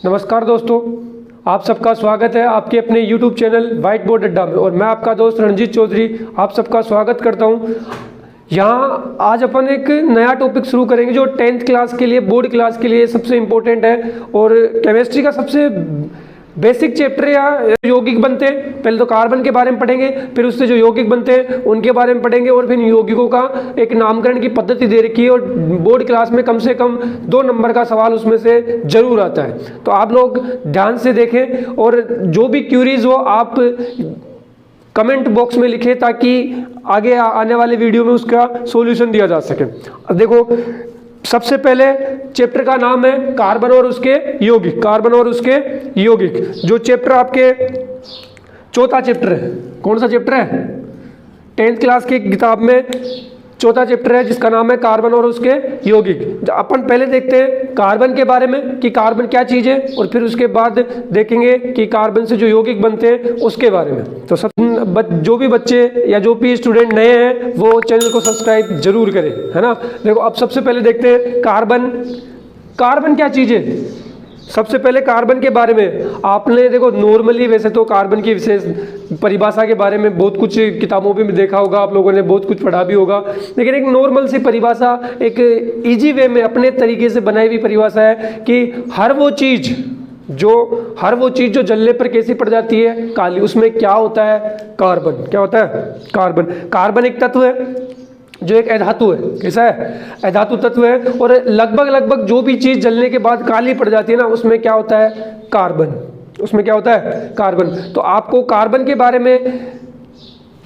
नमस्कार दोस्तों, आप सबका स्वागत है आपके अपने YouTube चैनल व्हाइट बोर्ड अड्डा में। और मैं आपका दोस्त रणजीत चौधरी आप सबका स्वागत करता हूं। यहाँ आज अपन एक नया टॉपिक शुरू करेंगे जो 10th क्लास के लिए, बोर्ड क्लास के लिए सबसे इम्पोर्टेंट है और केमिस्ट्री का सबसे बेसिक चैप्टर या यौगिक बनते हैं। पहले तो कार्बन के बारे में पढ़ेंगे, फिर उससे जो यौगिक बनते हैं उनके बारे में पढ़ेंगे और फिर यौगिकों का एक नामकरण की पद्धति दे रखी है और बोर्ड क्लास में कम से कम 2 नंबर का सवाल उसमें से जरूर आता है। तो आप लोग ध्यान से देखें और जो भी क्यूरीज हो आप कमेंट बॉक्स में लिखें ताकि आगे आने वाले वीडियो में उसका सॉल्यूशन दिया जा सके। अब देखो, सबसे पहले चैप्टर का नाम है कार्बन और उसके यौगिक। कार्बन और उसके यौगिक जो चैप्टर आपके चौथा चैप्टर है। कौन सा चैप्टर है? 10th क्लास की किताब में चौथा चैप्टर है जिसका नाम है कार्बन और उसके यौगिक। अपन पहले देखते हैं कार्बन के बारे में कि कार्बन क्या चीज है और फिर उसके बाद देखेंगे कि कार्बन से जो यौगिक बनते हैं उसके बारे में। तो सब जो भी बच्चे या जो भी स्टूडेंट नए हैं वो चैनल को सब्सक्राइब जरूर करें, है ना। देखो, अब सबसे पहले देखते हैं कार्बन। कार्बन क्या चीज है? सबसे पहले कार्बन के बारे में आपने देखो, नॉर्मली वैसे तो कार्बन की विशेष परिभाषा के बारे में बहुत कुछ किताबों में भी देखा होगा, आप लोगों ने बहुत कुछ पढ़ा भी होगा, लेकिन एक नॉर्मल सी परिभाषा, एक इजी वे में अपने तरीके से बनाई हुई परिभाषा है कि हर वो चीज जो जलने पर कैसी पड़ जाती है? काली। उसमें क्या होता है? कार्बन। क्या होता है? कार्बन। कार्बन एक तत्व है जो एक अधातु है। कैसा है? अधातु तत्व है और लगभग जो भी चीज जलने के बाद काली पड़ जाती है ना, उसमें क्या होता है? कार्बन। उसमें क्या होता है? कार्बन। तो आपको कार्बन के बारे में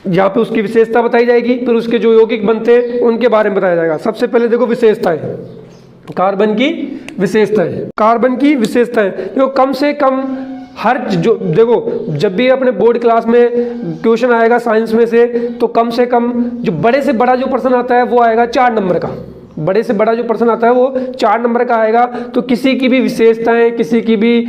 यहाँ पे उसकी विशेषता बताई जाएगी, फिर उसके जो यौगिक बनते हैं उनके बारे में बताया जाएगा। सबसे पहले देखो विशेषताएं, कार्बन की विशेषताएं। कार्बन की विशेषताएं देखो, कम से कम हर जो देखो, जब भी अपने बोर्ड क्लास में क्वेश्चन आएगा साइंस में से, तो कम से कम जो बड़े से बड़ा जो प्रश्न आता है वो आएगा 4 नंबर का। बड़े से बड़ा जो प्रश्न आता है वो 4 नंबर का आएगा। तो किसी की भी विशेषताएं, किसी की भी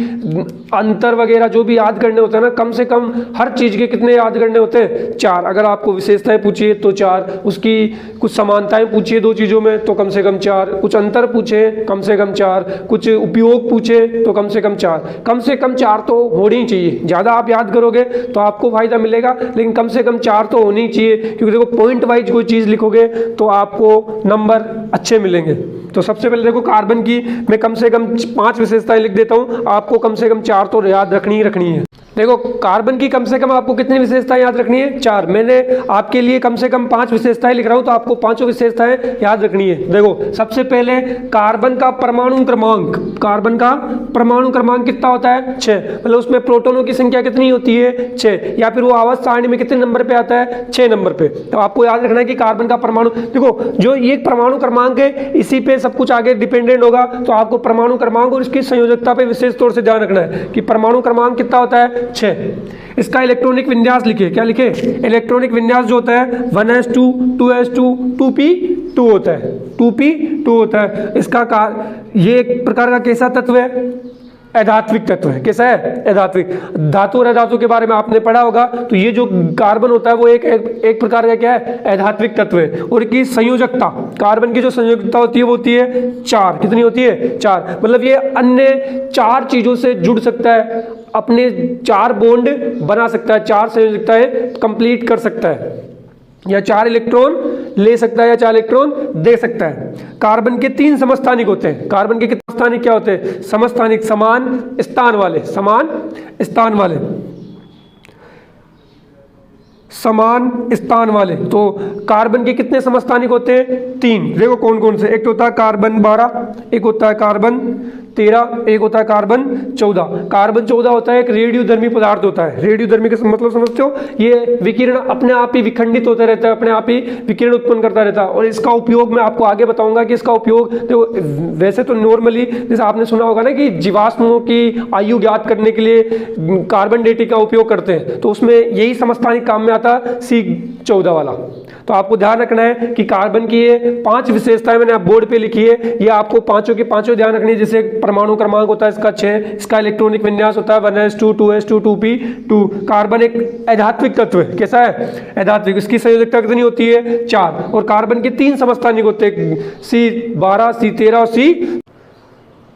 अंतर वगैरह जो भी याद करने होते हैं ना, कम से कम हर चीज के कितने याद करने होते हैं? 4। अगर आपको विशेषताएं पूछिए तो 4, उसकी कुछ समानताएं पूछिए 2 चीजों में तो कम से कम 4, कुछ अंतर पूछे कम से कम 4, कुछ उपयोग पूछे तो कम से कम 4। कम से कम 4 तो होनी ही चाहिए। ज्यादा आप याद करोगे तो आपको फायदा मिलेगा, लेकिन कम से कम 4 तो होनी ही चाहिए, क्योंकि देखो पॉइंट वाइज कोई चीज लिखोगे तो आपको नंबर अच्छे मिलेंगे। तो सबसे पहले देखो, कार्बन की मैं कम से कम 5 विशेषताएं लिख देता हूं, आपको कम से कम 4 तो याद रखनी है। देखो, कार्बन की कम से कम आपको कितनी विशेषताएं याद रखनी है? 4। मैंने आपके लिए कम से कम 5 विशेषताएं लिख रहा हूं, तो आपको 5 विशेषताएं याद रखनी है। देखो, सबसे पहले कार्बन का परमाणु क्रमांक। कार्बन का परमाणु क्रमांक कितना होता है? 6। मतलब उसमें प्रोटॉनों की संख्या कितनी होती है? 6। या फिर वो आवर्त सारणी में कितने नंबर पे आता है? 6 नंबर पे। तो आपको याद रखना है कि कार्बन का परमाणु, देखो जो ये परमाणु क्रमांक है इसी पे सब कुछ आगे डिपेंडेंट होगा। तो आपको परमाणु क्रमांक और इसकी संयोजकता पे विशेष तौर से ध्यान रखना है कि परमाणु क्रमांक कितना होता है? 6। इसका इलेक्ट्रॉनिक विन्यास लिखिए। क्या लिखे? इलेक्ट्रॉनिक विन्यास जो होता है 1s2 2s2 2p2 होता है। 2p2 होता है। इसका ये एक प्रकार का कैसा तत्व है? अधात्विक तत्व है। कैसा है? अधात्विक। धातु और अधातु के बारे में आपने पढ़ा होगा। तो ये जो कार्बन होता है वो एक प्रकार का क्या है? अधात्विक तत्व है। और इसकी संयोजकता, कार्बन की जो संयोजकता होती है वो होती है 4। कितनी होती है? 4। मतलब ये अन्य 4 चीजों से जुड़ सकता है, अपने 4 बॉन्ड बना सकता है, 4 संयोजकताएं कंप्लीट कर सकता है, या 4 इलेक्ट्रॉन ले सकता है या 4 इलेक्ट्रॉन दे सकता है। कार्बन के 3 समस्थानिक होते हैं। कार्बन के कितने स्थानिक क्या होते हैं? समस्थानिक, समान स्थान वाले। समान स्थान वाले, समान स्थान वाले। तो कार्बन के कितने समस्थानिक होते हैं? 3। देखो कौन कौन से? एक तो होता है कार्बन 12, एक होता है कार्बन 13, एक होता है कार्बन 14। कार्बन 14 होता है एक रेडियोधर्मी पदार्थ होता है। रेडियोधर्मी का मतलब समझते हो? ये विकिरण अपने आप ही विखंडित होता रहता है, अपने आप ही विकिरण उत्पन्न करता रहता है। और इसका उपयोग मैं आपको आगे बताऊंगा कि इसका उपयोग देखो, वैसे तो नॉर्मली जैसे आपने सुना होगा ना कि जीवाश्मों की आयु ज्ञात करने के लिए कार्बन डेटिंग का उपयोग करते हैं, तो उसमें यही समस्थानिक काम में आता है, C14 वाला। तो आपको ध्यान रखना है कि कार्बन की ये 5 विशेषताएं मैंने आप बोर्ड पे लिखी है, ये आपको पांचों के पांचों ध्यान रखनी है। जैसे परमाणु क्रमांक होता है इसका 6, इसका इलेक्ट्रॉनिक विन्यास होता है 1s2 2s2 2p2। कार्बन एक अधात्विक तत्व है। कैसा है? अधात्विक। इसकी संयोजकता कितनी होती है? 4। और कार्बन के 3 समस्थानिक होते हैं, C12 C13 और C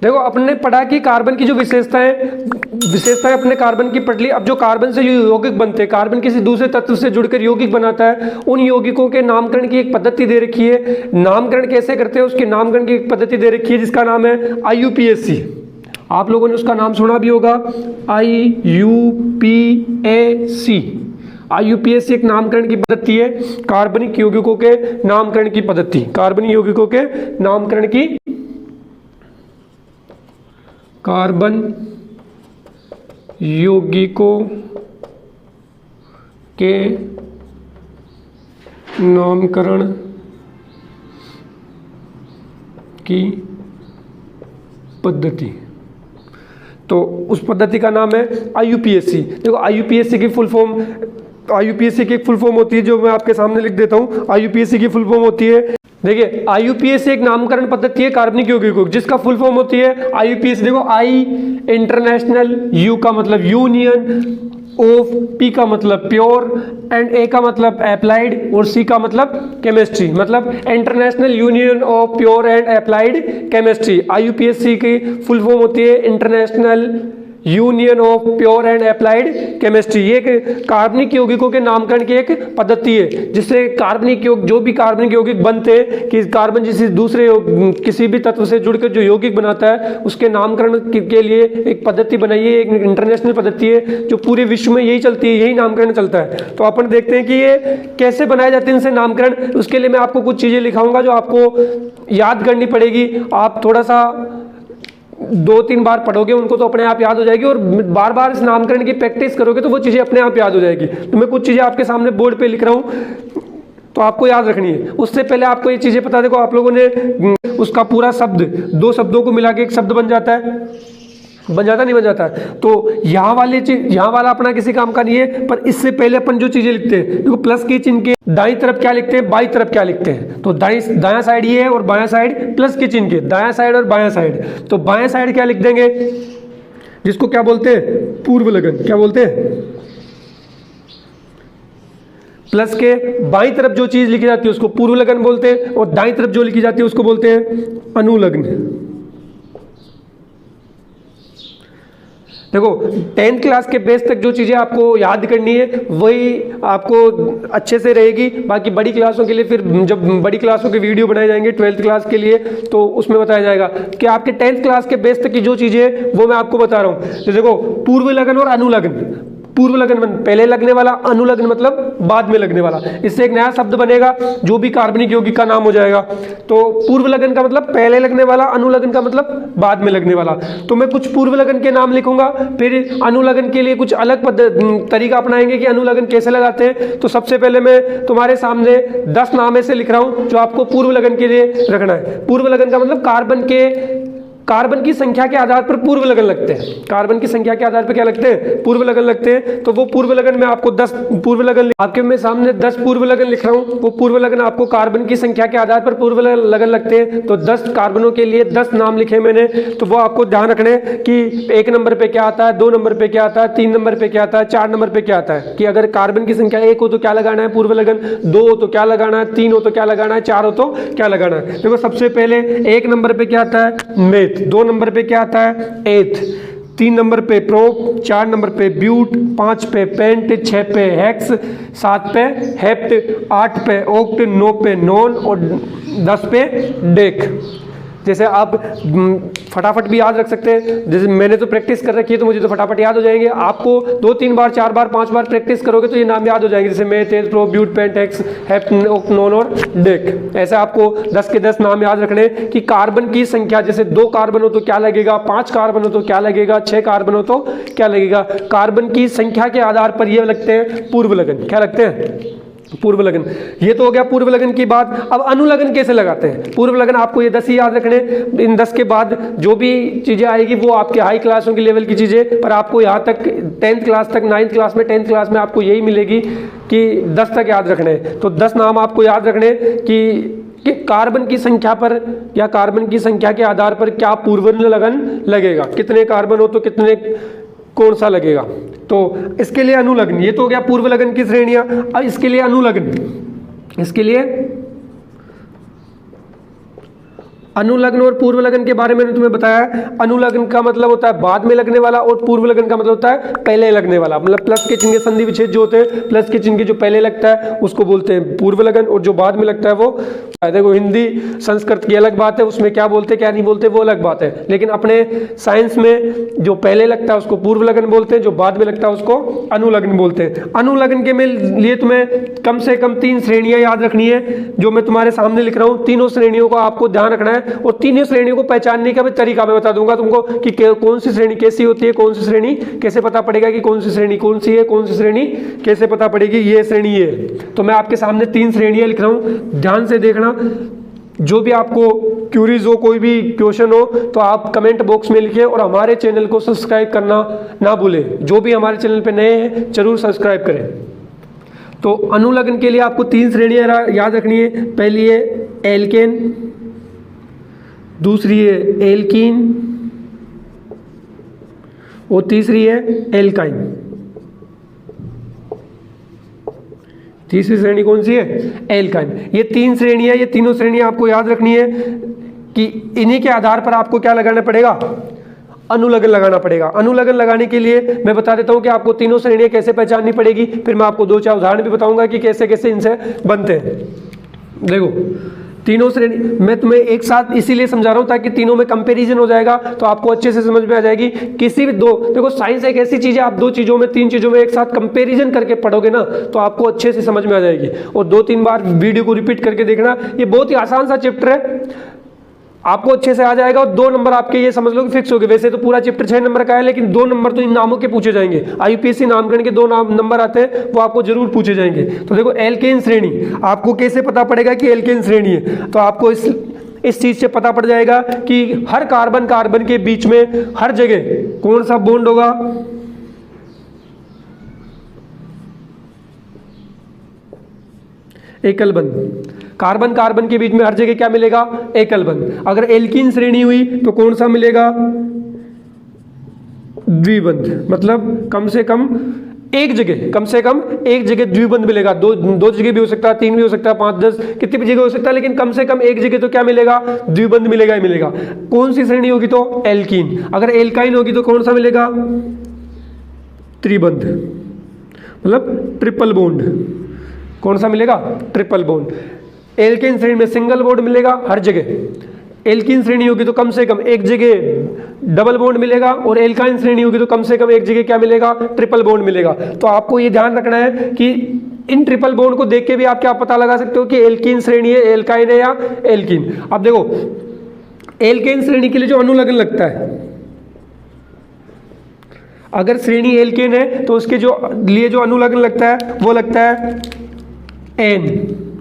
देखो अपन ने पढ़ा कि कार्बन की जो विशेषताएं अपने कार्बन की पढ़ ली। अब जो कार्बन से यौगिक बनते हैं, कार्बन किसी दूसरे तत्व से जुड़कर यौगिक बनाता है, उन यौगिकों के नामकरण की एक पद्धति दे रखी है। नामकरण कैसे करते हैं उसके नामकरण की एक पद्धति दे रखी है जिसका नाम है IUPAC। आप लोगों ने उसका नाम सुना भी होगा, IUPAC। IUPAC एक नामकरण की पद्धति है, कार्बनिक यौगिकों के नामकरण की पद्धति, कार्बनिक यौगिकों के नामकरण की, कार्बन यौगिकों के नामकरण की पद्धति। तो उस पद्धति का नाम है IUPAC। देखो IUPAC की फुल फॉर्म, IUPAC की एक फुल फॉर्म होती है जो मैं आपके सामने लिख देता हूं। IUPAC की फुल फॉर्म होती है, देखिए IUPAC एक नामकरण पद्धति है कार्बनिक यौगिकों जिसका फुल फॉर्म होती है IUPAC। देखो I इंटरनेशनल, U का मतलब यूनियन, ऑफ, P का मतलब प्योर, एंड A का मतलब अप्लाइड और C का मतलब केमिस्ट्री, मतलब international union of pure and applied chemistry. IUPAC की फुल फॉर्म होती है international union of pure and applied chemistry. ये कार्बनिक यौगिकों के नामकरण की एक पद्धति है जिससे कार्बनिक जो भी कार्बनिक यौगिक बनते हैं कि कार्बन जिसे दूसरे किसी भी तत्व से जुड़कर जो यौगिक बनाता है उसके नामकरण के लिए एक पद्धति बनाई है, एक इंटरनेशनल पद्धति है जो पूरे विश्व में यही चलती है, यही नामकरण चलता है। तो अपन देखते हैं कि ये कैसे बनाए जाते हैं इनसे नामकरण। उसके लिए मैं आपको कुछ चीजें लिखाऊंगा जो आपको याद करनी पड़ेगी। आप थोड़ा सा 2-3 बार पढ़ोगे उनको तो अपने आप याद हो जाएगी, और बार बार इस नामकरण की प्रैक्टिस करोगे तो वो चीज़ें अपने आप याद हो जाएगी। तो मैं कुछ चीज़ें आपके सामने बोर्ड पे लिख रहा हूँ तो आपको याद रखनी है। उससे पहले आपको ये चीज़ें पता, देखो आप लोगों ने उसका पूरा शब्द 2 शब्दों को मिला के एक शब्द बन जाता है, नहीं बन जाता है। तो यहाँ वाला अपना किसी काम का नहीं है, पर इससे पहले अपन जो चीजें लिखते हैं, देखो प्लस के चिन्ह के दाईं तरफ क्या लिखते हैं, बाईं तरफ क्या लिखते हैं। तो दायां साइड ये है और बायां साइड प्लस के चिन्ह के, दायां साइड और बायां साइड। तो बायां साइड क्या लिख देंगे, जिसको क्या बोलते हैं, पूर्व लगन। क्या बोलते हैं, प्लस के बाईं तरफ जो चीज लिखी जाती है उसको पूर्व लगन बोलते हैं, और दाईं तरफ जो लिखी जाती है उसको बोलते हैं अनुलग्न। देखो 10th क्लास के बेस तक जो चीज़ें आपको याद करनी है वही आपको अच्छे से रहेगी। बाकी बड़ी क्लासों के लिए फिर जब बड़ी क्लासों के वीडियो बनाए जाएंगे 12th क्लास के लिए तो उसमें बताया जाएगा कि आपके 10th क्लास के बेस तक की जो चीज़ें वो मैं आपको बता रहा हूँ। तो देखो पूर्व लगन और अनुलग्न। पूर्व लगन पहले लगने वाला, अनुलग्न मतलब बाद में लगने वाला। इससे एक नया शब्द बनेगा जो भी कार्बनिक यौगिक का नाम हो जाएगा। तो पूर्व लगन का मतलब पहले लगने वाला, अनुलग्न का मतलब बाद में लगने वाला। तो मैं कुछ पूर्व लगन के नाम लिखूंगा, फिर अनुलग्न के लिए कुछ अलग तरीका अपनाएंगे कि अनुलग्न कैसे लगाते हैं। तो सबसे पहले मैं तुम्हारे सामने 10 नाम ऐसे लिख रहा हूं जो आपको पूर्व लगन के लिए रखना है। पूर्व लगन का मतलब कार्बन की संख्या के आधार पर पूर्व लगन लगते हैं। कार्बन की संख्या के आधार पर क्या लगते हैं, पूर्व लगन लगते हैं। तो वो पूर्व लगन में आपको 10 पूर्व लगन, आपके मैं सामने 10 पूर्व लगन लिख रहा हूँ। वो पूर्व लगन आपको कार्बन की संख्या के आधार पर पूर्व लगन लगते हैं। तो 10 कार्बनों के लिए 10 नाम लिखे मैंने। तो वो आपको ध्यान रखने कि 1 नंबर पे क्या आता है, 2 नंबर पे क्या आता है, 3 नंबर पे क्या आता है, 4 नंबर पे क्या आता है। कि अगर कार्बन की संख्या 1 हो तो क्या लगाना है, पूर्व लगन, 2 हो तो क्या लगाना है, 3 हो तो क्या लगाना है, 4 हो तो क्या लगाना है। देखो सबसे पहले 1 नंबर पे क्या आता है, मेथ। 2 नंबर पे क्या आता है, एथ। 3 नंबर पे प्रोप, 4 नंबर पे ब्यूट, 5 पे पेंट, 6 पे हेक्स, 7 पे हेप्ट, 8 पे ओक्ट, 9 पे नॉन और 10 पे डेक। जैसे आप फटाफट भी याद रख सकते हैं, जैसे मैंने तो प्रैक्टिस कर रखी है तो मुझे तो फटाफट याद हो जाएंगे। आपको 2-3 बार, 4 बार, 5 बार प्रैक्टिस करोगे तो ये नाम याद हो जाएंगे। जैसे meth, eth, pro, but, pent, hex, hept, oct, non और डेक। ऐसे आपको 10 के 10 नाम याद रखने कि कार्बन की संख्या, जैसे 2 कार्बन हो तो क्या लगेगा, 5 कार्बन हो तो क्या लगेगा, 6 कार्बन हो तो क्या लगेगा। कार्बन की संख्या के आधार पर ये लगते हैं पूर्व लगन। क्या लगते हैं, पूर्व लगन। ये तो हो गया पूर्व लगन की बात। अब अनुलग्न कैसे लगाते हैं। पूर्व लगन आपको ये 10 ही याद रखने। इन 10 के बाद जो भी चीजें आएगी वो आपके हाई क्लासों की लेवल की चीजें, पर आपको यहाँ तक 10th क्लास तक, 9th क्लास में, 10th क्लास में आपको यही मिलेगी कि 10 तक याद रखने। तो 10 नाम आपको याद रखने कि कार्बन की संख्या पर या कार्बन की संख्या के आधार पर क्या पूर्व लगन लगेगा, कितने कार्बन हो तो कितने कौन सा लगेगा। तो इसके लिए अनुलग्न, ये तो हो गया पूर्व लगन की श्रेणियां। अब इसके लिए अनुलग्न, इसके लिए अनुलग्न और पूर्व लगन के बारे में मैंने तुम्हें बताया है। अनुलग्न का मतलब होता है बाद में लगने वाला और पूर्व लगन का मतलब होता है पहले लगने वाला। मतलब प्लस के चिन्ह के संधि विच्छेद जो होते हैं, प्लस के चिन्ह के जो पहले लगता है उसको बोलते हैं पूर्व लगन, और जो बाद में लगता है वो देखो हिंदी संस्कृत की अलग बात है, उसमें क्या बोलते क्या नहीं बोलते वो अलग बात है। लेकिन अपने साइंस में जो पहले लगता है उसको पूर्व लगन बोलते हैं, जो बाद में लगता है उसको अनुलग्न बोलते हैं। अनुलग्न के लिए तुम्हें कम से कम 3 श्रेणियां याद रखनी है जो मैं तुम्हारे सामने लिख रहा हूं। तीनों श्रेणियों का आपको ध्यान रखना है और तीनों श्रेणियों को पहचानने का भी तरीका मैं बता दूंगा तुमको कि कौन सी श्रेणी कैसी होती है, कौन सी श्रेणी कैसे पता पड़ेगा कि कौन सी श्रेणी कौन सी है, कौन सी श्रेणी कैसे पता पड़ेगी ये श्रेणी है। तो मैं आपके सामने 3 श्रेणियां लिख रहा हूं, ध्यान से देखना। जो भी आपको क्यूरीज हो, कोई भी क्वेश्चन हो तो आप कमेंट बॉक्स में लिखें और हमारे चैनल को सब्सक्राइब करना ना भूलें। जो भी हमारे चैनल पे नए हैं जरूर सब्सक्राइब करें। तो अनुलग्न के लिए आपको 3 श्रेणियां याद रखनी है। पहली है एल्केन, दूसरी है एल्कीन और तीसरी है एल्काइन। तीसरी श्रेणी कौन सी है? एल्काइन। ये 3 श्रेणियां, ये तीनों श्रेणियां आपको याद रखनी है कि इन्हीं के आधार पर आपको क्या लगाना पड़ेगा? अनुलग्न लगाना पड़ेगा। अनुलग्न लगाने के लिए मैं बता देता हूं कि आपको तीनों श्रेणियां कैसे पहचाननी पड़ेगी, फिर मैं आपको 2-4 उदाहरण भी बताऊंगा कि कैसे कैसे इनसे बनते हैं। देखो तीनों श्रेणी मैं तुम्हें एक साथ इसीलिए समझा रहा हूं ताकि तीनों में कंपैरिजन हो जाएगा तो आपको अच्छे से समझ में आ जाएगी। किसी भी देखो साइंस एक ऐसी चीज है, आप 2 चीजों में 3 चीजों में एक साथ कंपैरिजन करके पढ़ोगे ना तो आपको अच्छे से समझ में आ जाएगी। और 2-3 बार वीडियो को रिपीट करके देखना, ये बहुत ही आसान सा चैप्टर है, आपको अच्छे से आ जाएगा। और 2 नंबर आपके ये समझ लो कि फिक्स हो गए। वैसे तो पूरा चैप्टर 6 नंबर का है, लेकिन 2 नंबर तो इन नामों के पूछे जाएंगे। आईयूपीएससी नामकरण के 2 नंबर आते हैं, वो आपको जरूर पूछे जाएंगे। तो देखो एल्केन श्रेणी, आपको कैसे पता पड़ेगा कि एल्केन श्रेणी है? तो आपको इस चीज से पता पड़ जाएगा कि हर कार्बन के बीच में हर जगह कौन सा बॉन्ड होगा? एकल बंध। कार्बन के बीच में हर जगह क्या मिलेगा? एकल बंध। अगर एल्कीन श्रेणी हुई तो कौन सा मिलेगा? द्विबंध। मतलब कम से कम एक जगह द्विबंध मिलेगा। दो जगह भी हो सकता है, 3 भी हो सकता है, 5, 10 कितनी भी जगह हो सकता है, लेकिन कम से कम एक जगह तो क्या मिलेगा? द्विबंध मिलेगा ही मिलेगा। कौन सी श्रेणी होगी? तो एल्कीन। अगर एल्काइन होगी तो कौन सा मिलेगा? त्रिबंध, मतलब ट्रिपल बॉन्ड। कौन सा मिलेगा? Triple bond. एल्केन श्रेणी में सिंगल बॉन्ड मिलेगा हर जगह। एल्कीन श्रेणी होगी तो कम से कम एक जगह डबल बॉन्ड मिलेगा, और एल्काइन श्रेणी होगी तो कम से कम एक जगह क्या मिलेगा? ट्रिपल बॉन्ड मिलेगा। तो आपको ये ध्यान रखना है कि इन ट्रिपल बॉन्ड को देख के भी आप क्या पता लगा सकते हो कि एल्कीन श्रेणी है, एल्काइन है या एल्कीन। अब देखो एल्केन श्रेणी के लिए जो अनुलग्न लगता है, अगर श्रेणी एल्केन है तो उसके लिए जो अनुलग्न लगता है वो लगता है एन।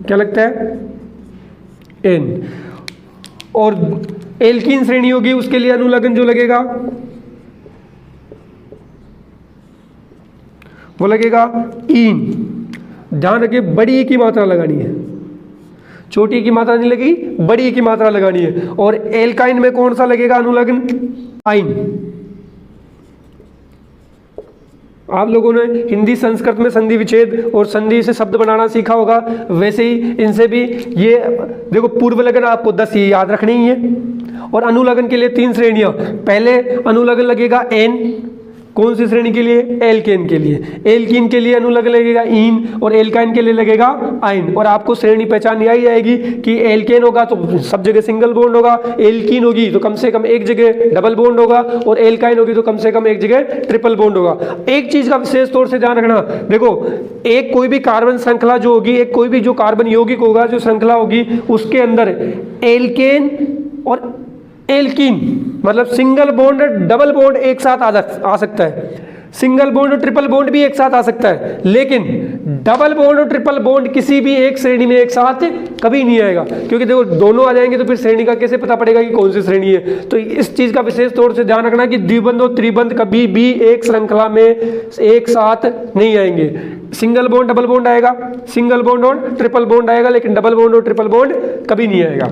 क्या लगता है? एन। और एल्कीन श्रेणी होगी उसके लिए अनुलग्न जो लगेगा वो लगेगा ईन। ध्यान रखिए बड़ी ई की मात्रा लगानी है, छोटी की मात्रा नहीं लगेगी, बड़ी ई की मात्रा लगानी है। और एल्काइन में कौन सा लगेगा अनुलग्न? आइन। आप लोगों ने हिंदी संस्कृत में संधि विच्छेद और संधि से शब्द बनाना सीखा होगा, वैसे ही इनसे भी ये देखो पूर्व लगन आपको 10 ये याद रखनी ही है। और अनुलग्न के लिए 3 श्रेणियां। पहले अनुलग्न लगेगा एन, कौन सी श्रेणी के लिए? एल्केन के लिए। एल्कीन के लिए अनुलग्न लगेगा ईन और एल्काइन के लिए लगेगा आइन। और आपको श्रेणी पहचान आई जाएगी कि एल्केन होगा तो सब जगह सिंगल बॉन्ड होगा, एल्कीन होगी तो कम से कम एक जगह डबल बॉन्ड होगा, और एल्काइन होगी तो कम से कम एक जगह ट्रिपल बॉन्ड होगा। एक चीज का विशेष तौर से ध्यान रखना, देखो एक कोई भी कार्बन श्रृंखला जो होगी, एक कोई भी जो कार्बन यौगिक होगा जो श्रृंखला होगी, उसके अंदर एल्केन और एल्कीन मतलब सिंगल बॉन्ड डबल बॉन्ड एक साथ आ सकता है, सिंगल बॉन्ड और ट्रिपल बॉन्ड भी एक साथ आ सकता है, लेकिन डबल बॉन्ड और ट्रिपल बॉन्ड किसी भी एक श्रेणी में एक साथ कभी नहीं आएगा। क्योंकि देखो दोनों आ जाएंगे तो फिर श्रेणी का कैसे पता पड़ेगा कि कौन सी श्रेणी है। तो इस चीज का विशेष तौर से ध्यान रखना कि द्विबंध और त्रिबंध कभी भी एक श्रृंखला में एक साथ नहीं आएंगे। सिंगल बॉन्ड डबल बॉन्ड आएगा, सिंगल बॉन्ड और ट्रिपल बॉन्ड आएगा, लेकिन डबल बॉन्ड और ट्रिपल बॉन्ड कभी नहीं आएगा।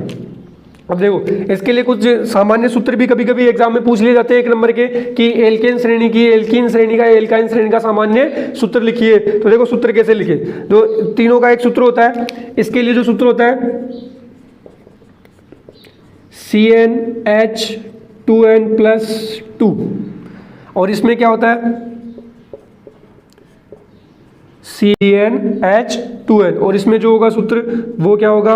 अब देखो इसके लिए कुछ सामान्य सूत्र भी कभी कभी एग्जाम में पूछ लिए जाते हैं 1 नंबर के, कि एल्केन श्रेणी की एल्कीन श्रेणी का एल्काइन श्रेणी का सामान्य सूत्र लिखिए। तो देखो सूत्र कैसे लिखे, तो तीनों का एक सूत्र होता है। इसके लिए जो सूत्र होता है CnH2n+2। और इसमें क्या होता है CnH2n, और इसमें जो होगा सूत्र वो क्या होगा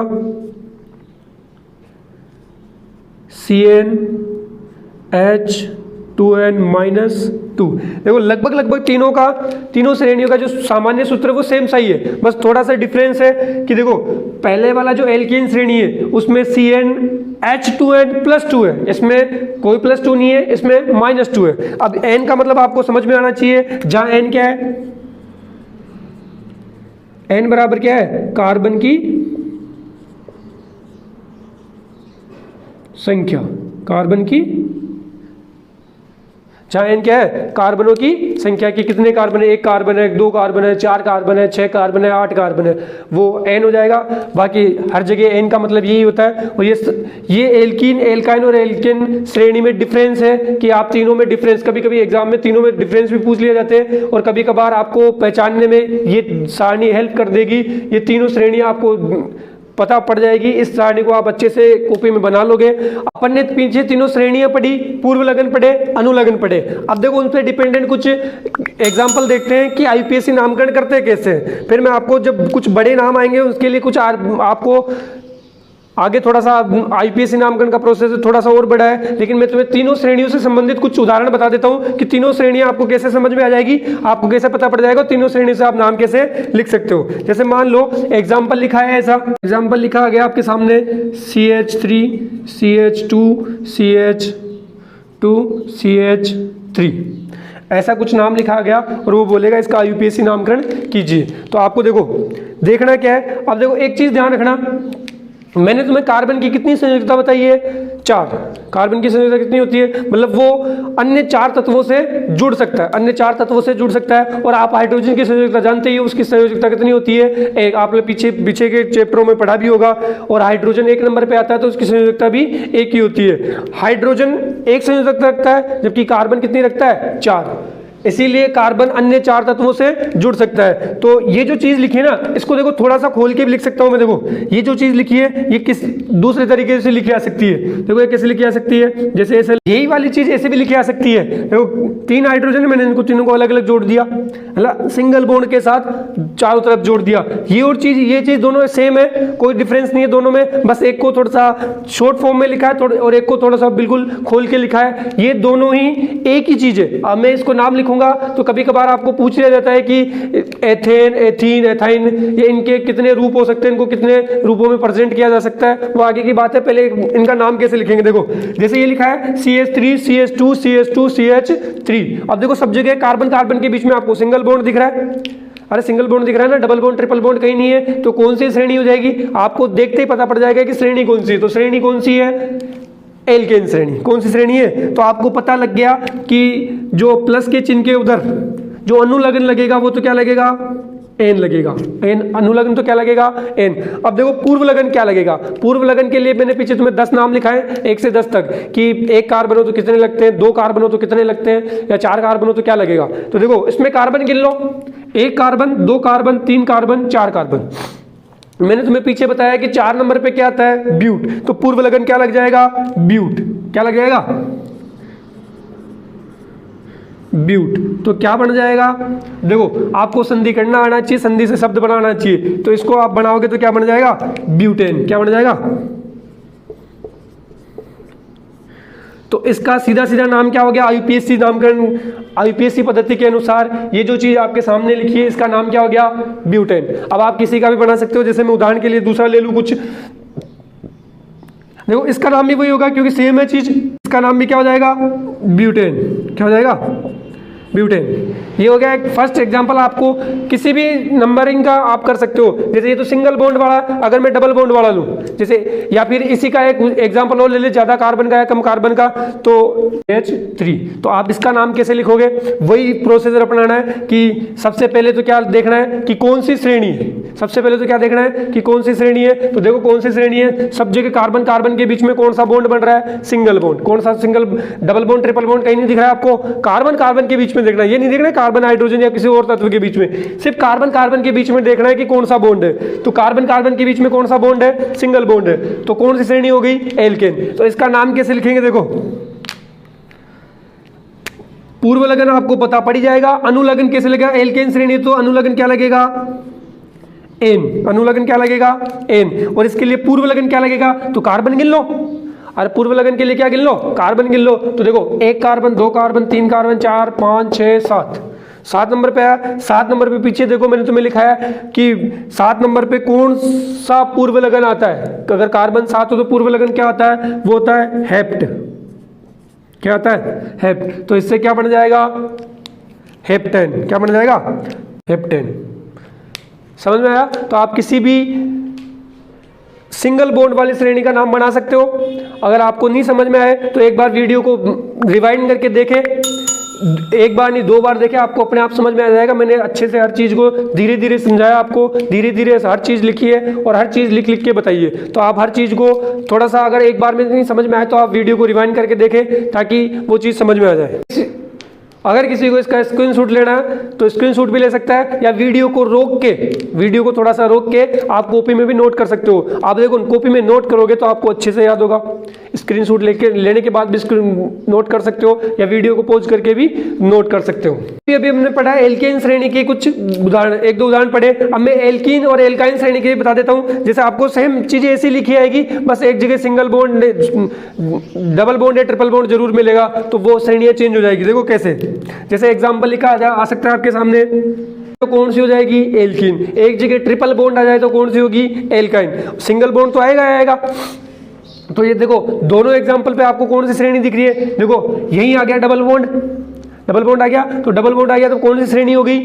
CnH2n-2। देखो लगभग तीनों श्रेणियों का जो सामान्य सूत्र है वो सेम सही है, बस थोड़ा सा डिफरेंस है कि देखो पहले वाला जो एल्कीन श्रेणी है उसमें CnH2n+2 है, इसमें कोई +2 नहीं है, इसमें -2 है। अब n का मतलब आपको समझ में आना चाहिए, जहां n क्या है, n बराबर क्या है कार्बन की संख्या, कार्बन की, जहां n क्या है कार्बनों की संख्या की, कितने कार्बन है, 1 कार्बन है, 2 कार्बन है, 4 कार्बन है, 6 कार्बन है, 8 कार्बन है, वो n हो जाएगा। बाकी हर जगह n का मतलब यही होता है। और ये एल्कीन, एल्काइन और एल्केन श्रेणी में डिफरेंस है कि आप तीनों में डिफरेंस, कभी कभी एग्जाम में तीनों में डिफरेंस भी पूछ लिए जाते हैं, और कभी कभार आपको पहचानने में ये सारणी हेल्प कर देगी। ये तीनों श्रेणी आपको पता पड़ जाएगी, इस सारणी को आप अच्छे से कॉपी में बना लोगे। अपन ने पीछे तीनों श्रेणियां पढ़ी, पूर्व लगन पढ़े, अनुलग्न पढ़े। अब देखो उन पे डिपेंडेंट कुछ एग्जाम्पल देखते हैं कि आईपीएससी नामकरण करते हैं कैसे। फिर मैं आपको जब कुछ बड़े नाम आएंगे उसके लिए कुछ आपको आगे थोड़ा सा आईपीएससी नामकरण का प्रोसेस थोड़ा सा और बड़ा है, लेकिन मैं तुम्हें तीनों श्रेणियों से संबंधित कुछ उदाहरण बता देता हूं कि तीनों श्रेणियां आपको कैसे समझ में आ जाएगी, आपको कैसे पता पड़ जाएगा तीनों श्रेणी से आप नाम कैसे लिख सकते हो। जैसे मान लो एग्जाम्पल लिखा है, ऐसा एग्जाम्पल लिखा गया आपके सामने CH3 CH2 CH2 CH3, ऐसा कुछ नाम लिखा गया और वो बोलेगा इसका यूपीएससी नामकरण कीजिए। तो आपको देखो देखना क्या है, अब देखो एक चीज ध्यान रखना, मैंने तुम्हें कार्बन की कितनी संयोजकता बताई है, 4। कार्बन की संयोजकता कितनी होती है, मतलब वो अन्य 4 तत्वों से जुड़ सकता है, अन्य 4 तत्वों से जुड़ सकता है। और आप हाइड्रोजन की संयोजकता जानते ही हो, उसकी संयोजकता कितनी होती है, एक। आपने पीछे के चैप्टरों में पढ़ा भी होगा। और हाइड्रोजन 1 नंबर पे आता है तो उसकी संयोजकता भी 1 ही होती है। हाइड्रोजन 1 संयोजकता रखता है, जबकि कार्बन कितनी रखता है, 4। इसीलिए कार्बन अन्य 4 तत्वों से जुड़ सकता है। तो ये जो चीज लिखी है ना, इसको देखो थोड़ा सा खोल के भी लिख सकता हूं मैं। देखो ये जो चीज लिखी है ये किस दूसरे तरीके से लिखी जा सकती है। देखो ये कैसे लिखी जा सकती है, जैसे ऐसे यही वाली चीज ऐसे भी लिखी जा सकती है। देखो 3 हाइड्रोजन है, मैंने इनको तीनों को अलग अलग जोड़ दिया, सिंगल बॉन्ड के साथ चारों तरफ जोड़ दिया। ये और चीज ये चीज दोनों सेम है, कोई डिफरेंस नहीं है दोनों में, बस एक को थोड़ा सा शॉर्ट फॉर्म में लिखा है और एक को थोड़ा सा बिल्कुल खोल के लिखा है। ये दोनों ही एक ही चीज है। अब मैं इसको नाम लिखूंगा तो कभी कभार आपको पूछ लिया जाता है कि एथेन, एथीन, एथाइन, ये इनके कितने रूप हो सकते हैं, इनको कितने रूपों में प्रेजेंट किया जा सकता है, वो आगे की बात है। पहले इनका नाम कैसे लिखेंगे, देखो जैसे ये लिखा है CH3 CH2 CH2 CH3। अब देखो सब जगह कार्बन कार्बन के बीच में आपको सिंगल बॉन्ड दिख रहा है। अरे सिंगल बॉन्ड दिख रहा है ना, डबल बॉन्ड ट्रिपल बॉन्ड कहीं नहीं है। तो कौन सी श्रेणी हो जाएगी, आपको देखते ही पता पड़ जाएगा कि श्रेणी कौन सी है। तो श्रेणी कौन सी है, एल्केन श्रेणी। कौन सी श्रेणी है, तो आपको पता लग गया कि जो प्लस के चिन्ह के उधर जो अनुलग्न लगेगा वो तो क्या लगेगा, एन लगेगा। एन अनुलग्न तो क्या लगेगा, एन। अब देखो पूर्व लगन क्या लगेगा। पूर्व लगन के लिए मैंने पीछे तुम्हें 10 नाम लिखा है 1 से 10 तक कि 1 कार्बन हो तो कितने लगते हैं, 2 कार्बन हो तो कितने लगते हैं, या 4 कार्बन हो तो क्या लगेगा। तो देखो इसमें कार्बन गिन लो, 1 कार्बन, 2 कार्बन, 3 कार्बन, 4 कार्बन। मैंने तुम्हें पीछे बताया कि 4 नंबर पे क्या आता है, ब्यूट। तो पूर्व लगन क्या लग जाएगा, ब्यूट। क्या लग जाएगा, ब्यूट। तो क्या बन जाएगा, देखो आपको संधि करना आना चाहिए, संधि से शब्द बनाना चाहिए। तो इसको आप बनाओगे तो क्या बन जाएगा, ब्यूटेन। क्या बन जाएगा, तो इसका सीधा सीधा नाम क्या हो गया, आईपीएससी नामकरण। आईपीएससी पद्धति के अनुसार ये जो चीज आपके सामने लिखी है इसका नाम क्या हो गया, ब्यूटेन। अब आप किसी का भी बना सकते हो, जैसे मैं उदाहरण के लिए दूसरा ले लूं कुछ। देखो इसका नाम भी वही होगा क्योंकि सेम है चीज, इसका नाम भी क्या हो जाएगा, ब्यूटेन। क्या हो जाएगा, ब्यूटेन। ये हो गया एक फर्स्ट एग्जांपल। आपको किसी भी नंबरिंग का आप कर सकते हो, जैसे ये तो सिंगल बॉन्ड वाला, अगर मैं डबल बॉन्ड वाला लूं जैसे, या फिर इसी का एक एग्जांपल और ले ले, ज्यादा कार्बन का है कम कार्बन का, तो H3। तो आप इसका नाम कैसे लिखोगे, वही प्रोसीजर अपनाना है कि सबसे पहले तो क्या देखना है कि कौन सी श्रेणी है। सबसे पहले तो क्या देखना है कि कौन सी श्रेणी है। तो देखो कौन सी श्रेणी है, सब जगह कार्बन कार्बन के बीच में कौन सा बॉन्ड बन रहा है, सिंगल बॉन्ड। कौन सा single, double bond triple bond कहीं नहीं दिख रहा है आपको, कार्बन कार्बन के बीच में में देखना है, ये नहीं देखना है कार्बन हाइड्रोजन या किसी और तत्व के बीच में, सिर्फ कार्बन कार्बन के बीच में देखना है कि कौन सा बॉन्ड है। तो कार्बन कार्बन के बीच में कौन सा बॉन्ड है, सिंगल बॉन्ड है, तो कौन सी श्रेणी हो गई, एल्केन। तो इसका नाम कैसे लिखेंगे, देखो पूर्व लगन आपको पता पड़ जाएगा, अनुलग्न कैसे लगेगा, एल्केन श्रेणी तो अनुलग्न क्या लगेगा, एन, अनुलग्न क्या लगेगा, एन। और इसके लिए पूर्व लगन क्या लगेगा, तो कार्बन गिन लो, और पूर्व लगन के लिए क्या गिन लो, कार्बन गिन लो। तो देखो 1 कार्बन 2 कार्बन 3 कार्बन 4 5 6 7, 7 नंबर पे आया। 7 नंबर पे पीछे देखो मैंने तुम्हें लिखा है कि 7 नंबर पे कौन सा पूर्व लगन आता है, अगर कार्बन 7 हो तो पूर्व लगन क्या आता है, वो होता है हेप्ट। क्या आता है, हेप्ट। तो इससे क्या बन जाएगा, हेप्टेन। क्या बन जाएगा, हेप्टेन। समझ में आया। तो आप किसी भी सिंगल बॉन्ड वाली श्रेणी का नाम बना सकते हो। अगर आपको नहीं समझ में आए तो एक बार वीडियो को रिवाइंड करके देखें, एक बार नहीं 2 बार देखें, आपको अपने आप समझ में आ जाएगा। मैंने अच्छे से हर चीज़ को धीरे धीरे समझाया, आपको धीरे धीरे हर चीज़ लिखी है और हर चीज़ लिख लिख के बताइए। तो आप हर चीज़ को थोड़ा सा अगर एक बार में नहीं समझ में आए तो आप वीडियो को रिवाइंड करके देखें ताकि वो चीज़ समझ में आ जाए। अगर किसी को इसका स्क्रीनशॉट लेना है तो स्क्रीनशॉट भी ले सकता है, या वीडियो को रोक के, वीडियो को थोड़ा सा रोक के आप कॉपी में भी नोट कर सकते हो। आप देखो कॉपी में नोट करोगे तो आपको अच्छे से याद होगा। स्क्रीनशॉट लेने के बाद भी नोट कर सकते हो, या वीडियो को पॉज करके भी नोट कर सकते हो। अभी हमने पढ़ा एल्केन श्रेणी के कुछ उदाहरण, 1-2 उदाहरण पढ़े। अब मैं एल्कीन और एल्काइन श्रेणी के बता देता हूँ। जैसे आपको सेम चीजें ऐसी लिखी आएगी, बस एक जगह सिंगल बॉन्ड, डबल बॉन्ड या ट्रिपल बॉन्ड जरूर मिलेगा, तो वो श्रेणियां चेंज हो जाएगी। देखो कैसे, जैसे एग्जांपल लिखा आ सकता है आपके सामने, तो कौन सी हो जाएगी, एल्कीन। एक जगह ट्रिपल बॉन्ड आ जाए तो कौन सी होगी, एल्काइन। सिंगल बॉन्ड तो आएगा। तो ये देखो दोनों एग्जांपल पे आपको कौन सी श्रेणी दिख रही है, देखो यही आ गया डबल बॉन्ड, डबल बॉन्ड आ गया, तो डबल बॉन्ड आ गया तो कौन सी श्रेणी होगी,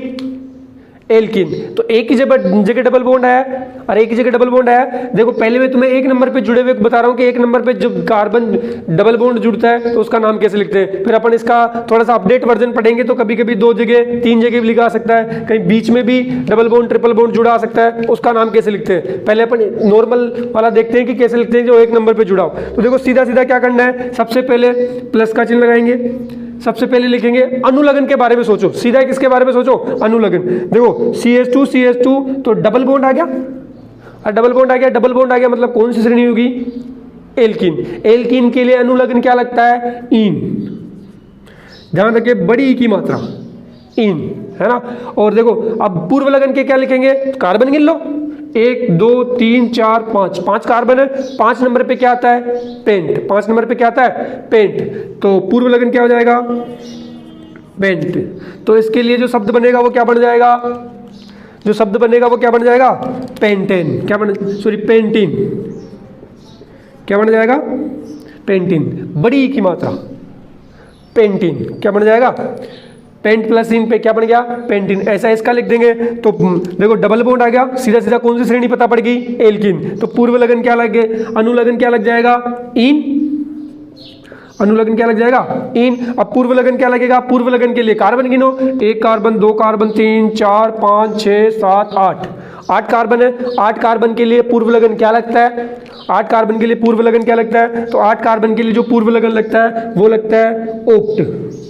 एल्कीन। तो एक ही जगह डबल बॉन्ड आया और एक ही जगह डबल बॉन्ड आया। देखो पहले मैं तुम्हें 1 नंबर पे जुड़े हुए बता रहा हूँ कि 1 नंबर पे जब कार्बन डबल बॉन्ड जुड़ता है तो उसका नाम कैसे लिखते हैं। फिर अपन इसका थोड़ा सा अपडेट वर्जन पढ़ेंगे तो कभी कभी 2 जगह 3 जगह भी लिखा सकता है, कहीं बीच में भी डबल बॉन्ड ट्रिपल बॉन्ड जुड़ा आ सकता है, उसका नाम कैसे लिखते हैं। पहले अपन नॉर्मल वाला देखते हैं कि कैसे लिखते हैं जो 1 नंबर पे जुड़ा हो। तो देखो सीधा सीधा क्या करना है, सबसे पहले प्लस का चिन्ह लगाएंगे, सबसे पहले लिखेंगे अनुलग्न के बारे में सोचो, सीधा किसके बारे में सोचो, अनुलग्न। देखो CH2 तो डबल बॉन्ड आ गया, और डबल बॉन्ड आ गया मतलब कौन सी श्रेणी होगी, एल्कीन। एल्कीन के लिए अनुलग्न क्या लगता है, इन। ध्यान रखिए बड़ी ई की मात्रा, इन, है ना। और देखो अब पूर्व लगन के क्या लिखेंगे, कार्बन गिन लो, 1 2 3 4 5, 5 कार्बन है। 5 नंबर पे क्या आता है, पेंट। 5 नंबर पे क्या आता है, पेंट। तो पूर्व लगन क्या हो जाएगा, पेंट। तो इसके लिए जो शब्द बनेगा वो क्या बन जाएगा, जो शब्द बनेगा वो क्या बन जाएगा, पेंटेन। क्या बन, सॉरी पेंटीन। क्या बन जाएगा, पेंटीन, बड़ी की मात्रा, पेंटीन। क्या बन जाएगा, पेंट प्लस इन पे क्या बन गया, पेंटीन। ऐसा इसका लिख देंगे। तो देखो डबल बॉन्ड आ गया, सीधा सीधा कौन सी श्रेणी पता पड़ गई, एल्कीन। तो पूर्व लगन क्या लग गए, अनुलग्न क्या लग जाएगा, इन। अनुलग्न क्या लग जाएगा, इन। अब पूर्व लगन क्या लगेगा, पूर्व लगन के लिए कार्बन गिनो, 1 कार्बन 2 कार्बन 3 4 5 6 7 8, 8 कार्बन है। 8 कार्बन के लिए पूर्व लगन क्या लगता है, 8 कार्बन के लिए पूर्व लगन क्या लगता है, तो 8 कार्बन के लिए जो पूर्व लगन लगता है वो लगता है ओक्ट।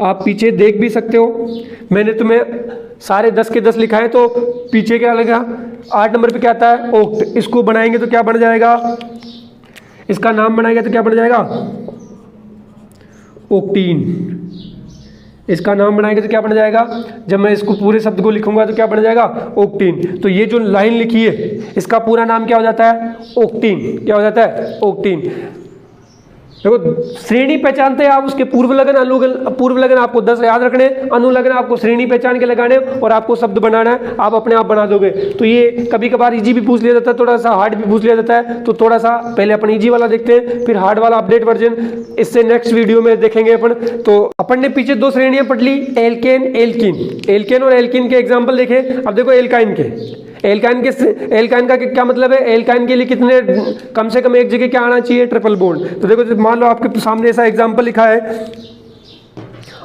आप पीछे देख भी सकते हो, मैंने तुम्हें सारे 10 के 10 लिखा है, तो पीछे क्या लगा, 8 नंबर पे क्या आता है, ओक्ट। इसको बनाएंगे तो क्या बन जाएगा, इसका नाम बनाएंगे तो क्या बन जाएगा, ओक्टीन। इसका नाम बनाएंगे तो क्या बन जाएगा, जब मैं इसको पूरे शब्द को लिखूंगा तो क्या बन जाएगा, ओक्टीन। तो ये जो लाइन लिखी है इसका पूरा नाम क्या हो जाता है, ओक्टीन। क्या हो जाता है, ओक्टीन। देखो श्रेणी पहचानते हैं आप, उसके पूर्व लगन अनुलग्न, पूर्व लगन आपको 10 याद रखने, अनुलग्न आपको श्रेणी पहचान के लगाने और आपको शब्द बनाना है, आप अपने आप बना दोगे। तो ये कभी कभार इजी भी पूछ लिया जाता है, थोड़ा सा हार्ड भी पूछ लिया जाता है। तो थोड़ा सा पहले अपन इजी वाला देखते हैं, फिर हार्ड वाला अपडेट वर्जन इससे नेक्स्ट वीडियो में देखेंगे अपन। तो अपन ने पीछे 2 श्रेणियां पढ़ ली, एल्केन एल्कीन। एल्केन और एल्कीन के एग्जाम्पल देखे। अब देखो एल्काइन के, एल्काइन का क्या मतलब है, एल्काइन के लिए कितने, कम से कम एक जगह क्या आना चाहिए, ट्रिपल बॉन्ड। तो देखो मान लो आपके सामने ऐसा एग्जांपल लिखा है,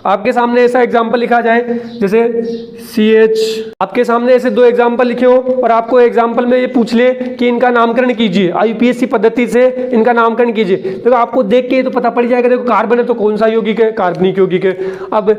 आपके सामने ऐसा एग्जाम्पल लिखा जाए जैसे CH, आपके सामने ऐसे दो एग्जाम्पल लिखे हो और आपको एग्जाम्पल में ये पूछ ले कि इनका नामकरण कीजिए, IUPAC पद्धति से इनका नामकरण कीजिए। देखो आपको देख के तो पता पड़ जाएगा, देखो कार्बन है तो कौन सा यौगिक है, कार्बनिक यौगिक है। अब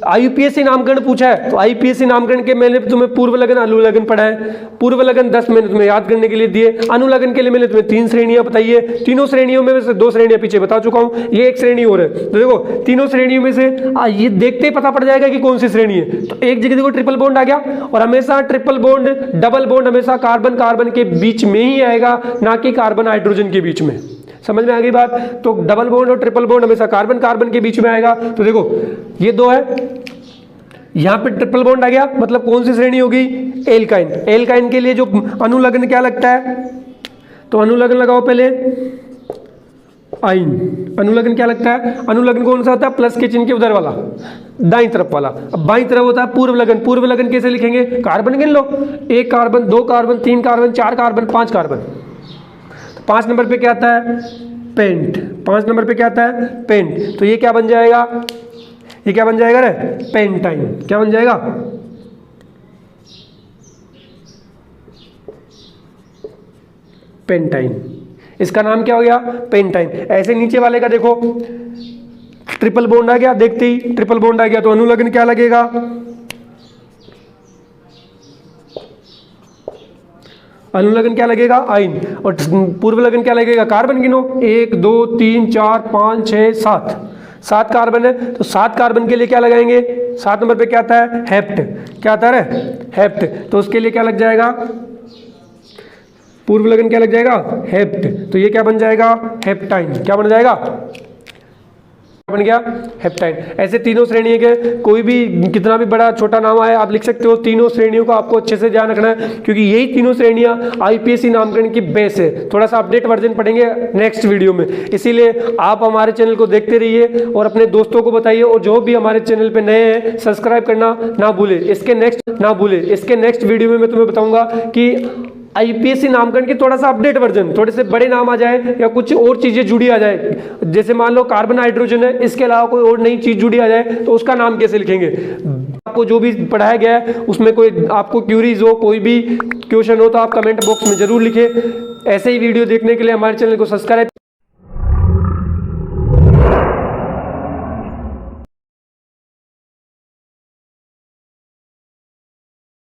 IUPAC नामकरण पूछा है तो IUPAC नामकरण के मैंने तुम्हें पूर्व लगन अनुलग्न पढ़ा है। पूर्व लगन 10 मैंने तुम्हें याद करने के लिए दिए। अनुलग्न के लिए मैंने तुम्हें 3 श्रेणियां बताई है। तीनों श्रेणियों में से 2 श्रेणियां पीछे बता चुका हूं, ये एक श्रेणी और है। तो देखो तीनों श्रेणियों में से ये देखते ही पता पड़ जाएगा कि कौन सी श्रेणी है। तो एक जगह देखो ट्रिपल बॉन्ड आ गया, और हमेशा ट्रिपल बॉन्ड डबल बॉन्ड हमेशा कार्बन कार्बन के बीच में ही आएगा, ना कि कार्बन हाइड्रोजन के बीच में। समझ में आ गई बात? तो डबल बॉन्ड और ट्रिपल बॉन्ड हमेशा कार्बन कार्बन के बीच में आएगा। तो देखो ये 2 है, यहां पे ट्रिपल बॉन्ड आ गया, मतलब कौन सी श्रेणी होगी? एल्काइन। एल्काइन के लिए जो अनुलग्न क्या लगता है, तो अनुलग्न लगाओ पहले आइन। अनुलग्न क्या लगता है? अनुलग्न कौन सा होता है? प्लस के चिन्ह के उधर वाला, दाईं तरफ वाला। अब बाईं तरफ होता है पूर्व लगन। पूर्व लगन कैसे लिखेंगे? कार्बन गिन लो, 1 carbon, 2 carbon, 3 carbon, 4 carbon, 5 carbon. 5 number पे क्या आता है? पेंट। 5 नंबर पे क्या आता है? पेंट। तो ये क्या बन जाएगा? ये क्या बन जाएगा रे? पेंटाइन। क्या बन जाएगा? पेंटाइन। इसका नाम क्या हो गया? पेंटाइन। ऐसे नीचे वाले का देखो, ट्रिपल बॉन्ड आ गया, देखते ही ट्रिपल बॉन्ड आ गया तो अनुलग्न क्या लगेगा? अनुलग्न क्या लगेगा? आइन। और पूर्व लगन क्या लगेगा? कार्बन गिनो, 1 2 3 4 5 6 7, 7 कार्बन है। तो 7 कार्बन के लिए क्या लगाएंगे? 7 नंबर पे क्या आता है? हेप्ट। क्या आता है? हेप्ट। तो उसके लिए क्या लग जाएगा? पूर्व लगन क्या लग जाएगा? हेप्ट। तो ये क्या बन जाएगा? हेप्टाइन। क्या बन जाएगा? बन गया हेप्टाइन। ऐसे तीनों श्रेणी के, कोई भी कितना भी बड़ा छोटा नाम आए आप लिख सकते हो। तीनों श्रेणियों का आपको अच्छे से ध्यान रखना है, क्योंकि यही तीनों श्रेणियां IUPAC नामकरण की बेस है। थोड़ा सा अपडेट वर्जन पढ़ेंगे नेक्स्ट वीडियो में, इसीलिए आप हमारे चैनल को देखते रहिए और अपने दोस्तों को बताइए। और जो भी हमारे चैनल पे नए हैं सब्सक्राइब करना ना भूले। इसके नेक्स्ट वीडियो में मैं तुम्हें बताऊंगा कि IUPAC नामकरण की थोड़ा सा अपडेट वर्जन, थोड़े से बड़े नाम आ जाए या कुछ और चीजें जुड़ी आ जाए, जैसे मान लो कार्बन हाइड्रोजन है, इसके अलावा कोई और नई चीज जुड़ी आ जाए तो उसका नाम कैसे लिखेंगे। आपको जो भी पढ़ाया गया है उसमें कोई आपको क्यूरीज हो, कोई भी क्वेश्चन हो तो आप कमेंट बॉक्स में जरूर लिखें। ऐसे ही वीडियो देखने के लिए हमारे चैनल को सब्सक्राइब